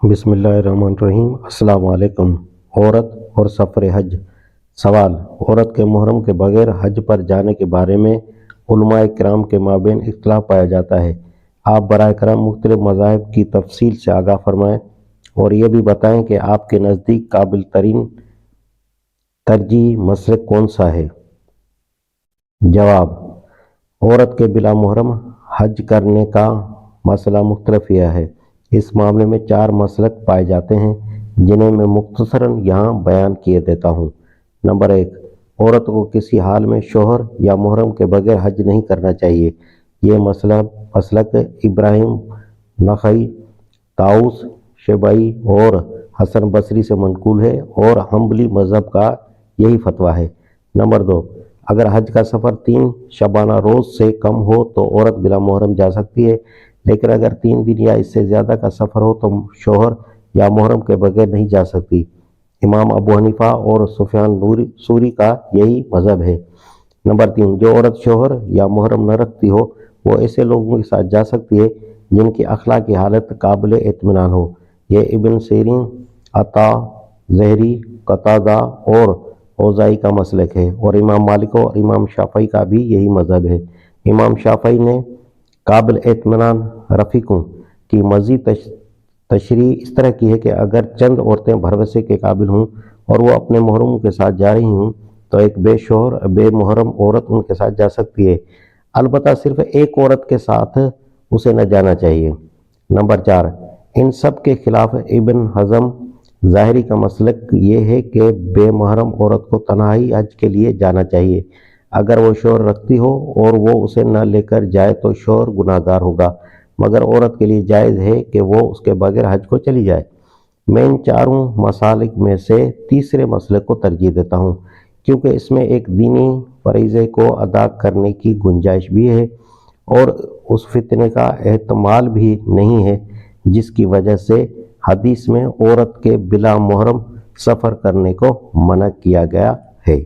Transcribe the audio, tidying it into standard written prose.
بسم اللہ الرحمن الرحیم۔ السلام علیکم۔ عورت اور سفر حج۔ سوال: عورت کے محرم کے بغیر حج پر جانے کے بارے میں علماء کرام کے مابین اختلاف پایا جاتا ہے۔ آپ براہ کرم مختلف مذاہب کی تفصیل سے آگاہ فرمائیں اور یہ بھی بتائیں کہ آپ کے نزدیک قابل ترین ترجیحی مسلک کون سا ہے؟ جواب: عورت کے بلا محرم حج کرنے کا مسئلہ مختلف ہے۔ اس معاملے میں 4 مسلک پائے جاتے ہیں جنہیں میں مختصراً یہاں بیان کیے دیتا ہوں۔ نمبر 1: عورت کو کسی حال میں شوہر یا محرم کے بغیر حج نہیں کرنا چاہیے۔ یہ مسلک ابراہیم نخعی، طاؤس شیبئی اور حسن بصری سے منقول ہے اور حنبلی مذہب کا یہی فتویٰ ہے۔ نمبر 2: اگر حج کا سفر 3 شبانہ روز سے کم ہو تو عورت بلا محرم جا سکتی ہے، لیکن اگر 3 دن یا اس سے زیادہ کا سفر ہو تو شوہر یا محرم کے بغیر نہیں جا سکتی۔ امام ابو حنیفہ اور سفیان ثوری کا یہی مذہب ہے۔ نمبر 3: جو عورت شوہر یا محرم نہ رکھتی ہو وہ ایسے لوگوں کے ساتھ جا سکتی ہے جن کی اخلاقی حالت قابل اطمینان ہو۔ یہ ابن سیرین، عطا، زہری، قتادہ اور اوزاعی کا مسلک ہے اور امام مالک اور امام شافعی کا بھی یہی مذہب ہے۔ امام شافعی نے قابل اطمینان رفیقوں کی مزید تشریح اس طرح کی ہے کہ اگر چند عورتیں بھروسے کے قابل ہوں اور وہ اپنے محرموں کے ساتھ جا رہی ہوں تو ایک بے شوہر بے محرم عورت ان کے ساتھ جا سکتی ہے، البتہ صرف ایک عورت کے ساتھ اسے نہ جانا چاہیے۔ نمبر 4: ان سب کے خلاف ابن حزم ظاہری کا مسلک یہ ہے کہ بے محرم عورت کو تنہائی حج کے لیے جانا چاہیے۔ اگر وہ شوہر رکھتی ہو اور وہ اسے نہ لے کر جائے تو شوہر گناہگار ہوگا، مگر عورت کے لیے جائز ہے کہ وہ اس کے بغیر حج کو چلی جائے۔ میں ان 4 مسالک میں سے تیسرے مسلک کو ترجیح دیتا ہوں کیونکہ اس میں ایک دینی فریضے کو ادا کرنے کی گنجائش بھی ہے اور اس فتنے کا احتمال بھی نہیں ہے جس کی وجہ سے حدیث میں عورت کے بلا محرم سفر کرنے کو منع کیا گیا ہے۔